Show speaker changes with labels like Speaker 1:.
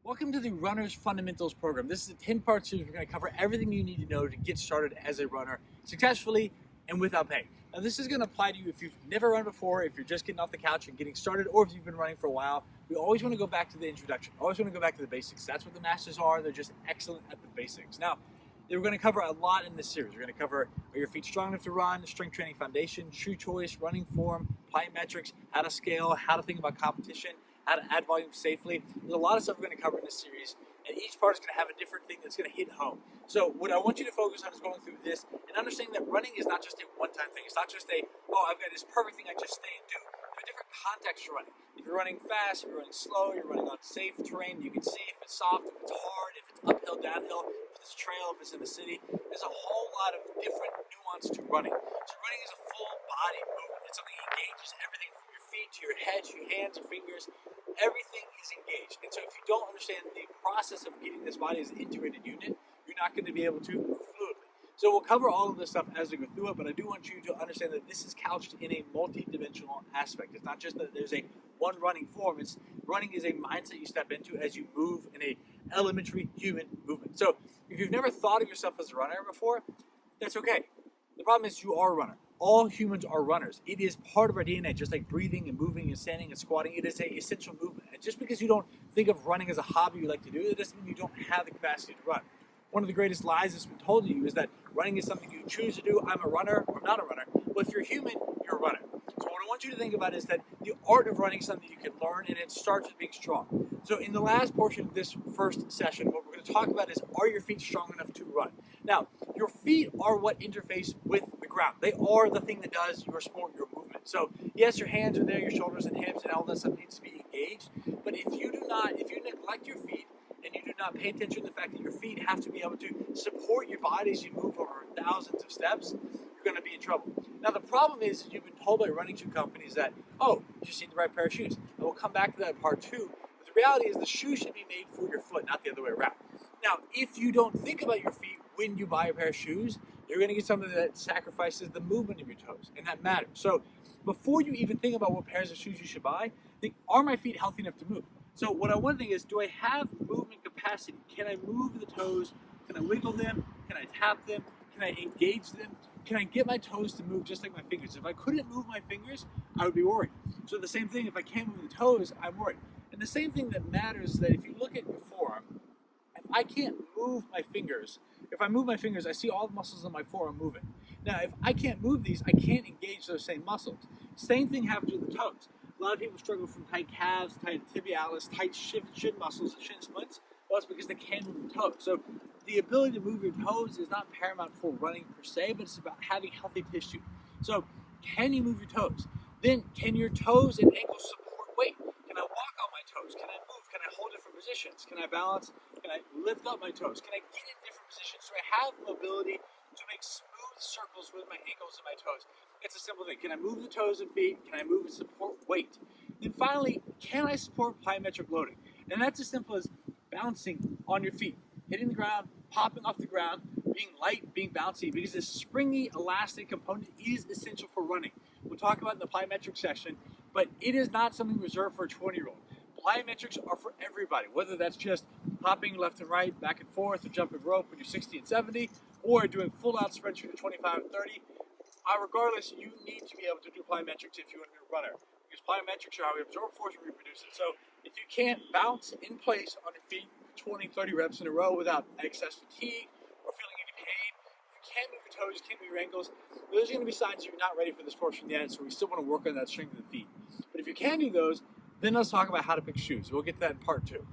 Speaker 1: Welcome to the Runner's Fundamentals program. This is a 10-part series. We're going to cover everything you need to know to get started as a runner successfully and without pain. Now, this is going to apply to you if you've never run before, if you're just getting off the couch and getting started, or if you've been running for a while. We always want to go back to the introduction. Always want to go back to the basics. That's what the masters are. They're just excellent at the basics. Now, we're going to cover a lot in this series. We're going to cover, are your feet strong enough to run, strength training foundation, shoe choice, running form, plyometrics, how to scale, how to think about competition, how to add volume safely. There's a lot of stuff we're going to cover in this series, and each part is going to have a different thing that's going to hit home. So what I want you to focus on is going through this and understanding that running is not just a one-time thing. It's not just a, oh, I've got this perfect thing I just stay and do. There are different contexts for running. If you're running fast, if you're running slow, you're running on safe terrain, you can see if it's soft, if it's hard, if it's uphill, downhill, if it's trail, if it's in the city. There's a whole lot of different nuance to running. So running is a full body movement. It's something that engages everything from your feet to your head to your hands, your fingers. Everything is engaged. And so if you don't understand the process of getting this body as an integrated unit, you're not going to be able to move fluidly. So we'll cover all of this stuff as we go through it, but I do want you to understand that this is couched in a multi-dimensional aspect. It's not just that there's a one running form. It's running is a mindset you step into as you move in a elementary human movement. So if you've never thought of yourself as a runner before, that's okay. The problem is you are a runner. All humans are runners. It is part of our DNA, just like breathing and moving and standing and squatting. It is an essential movement. And just because you don't think of running as a hobby you like to do, it doesn't mean you don't have the capacity to run. One of the greatest lies that's been told to you is that running is something you choose to do. I'm a runner or I'm not a runner. Well, if you're human, you're a runner. So what I want you to think about is that the art of running is something you can learn, and it starts with being strong. So in the last portion of this first session, what we're going to talk about is, are your feet strong enough to run? Now, your feet are what interface with the ground. They are the thing that does your sport, your movement. So yes, your hands are there, your shoulders and hips and all that stuff needs to be engaged. But if you neglect your feet, and you do not pay attention to the fact that your feet have to be able to support your body as you move over thousands of steps, you're going to be in trouble. Now, the problem is you've been told by running shoe companies that, oh, you just need the right pair of shoes. And we'll come back to that in part two. But the reality is the shoe should be made for your foot, not the other way around. Now, if you don't think about your feet when you buy a pair of shoes, you're going to get something that sacrifices the movement of your toes, and that matters. So before you even think about what pairs of shoes you should buy, think, are my feet healthy enough to move? So what I want to think is, do I have movement capacity? Can I move the toes? Can I wiggle them? Can I tap them? Can I engage them? Can I get my toes to move just like my fingers? If I couldn't move my fingers, I would be worried. So the same thing, if I can't move the toes, I'm worried. And the same thing that matters is that if you look at your forearm, if I can't move my fingers, if I move my fingers, I see all the muscles on my forearm moving. Now, if I can't move these, I can't engage those same muscles. Same thing happens with the toes. A lot of people struggle from tight calves, tight tibialis, tight shin muscles, and shin splints. Well, it's because they can't move the toes. So the ability to move your toes is not paramount for running per se, but it's about having healthy tissue. So can you move your toes? Then can your toes and ankles support weight? Can I walk on my toes? Can I move? Can I hold different positions? Can I balance? Can I lift up my toes? Can I get in different positions? So I have mobility to make smooth circles with my ankles and my toes. It's a simple thing. Can I move the toes and feet? Can I move and support weight? Then finally, can I support plyometric loading? And that's as simple as bouncing on your feet, hitting the ground, popping off the ground, being light, being bouncy, because this springy, elastic component is essential for running. We'll talk about it in the plyometric session, but it is not something reserved for a 20-year-old. Plyometrics are for everybody, whether that's just hopping left and right, back and forth, or jumping rope when you're 60 and 70, or doing full-out sprints when you're 25 and 30. Regardless, you need to be able to do plyometrics if you want to be a runner, because plyometrics are how we absorb force and reproduce it. So if you can't bounce in place on your feet for 20, 30 reps in a row without excess fatigue or feeling any pain, if you can't move your toes, you can't move your ankles, those are going to be signs you're not ready for this portion yet, so we still want to work on that strength of the feet. But if you can do those, then let's talk about how to pick shoes. We'll get to that in part two.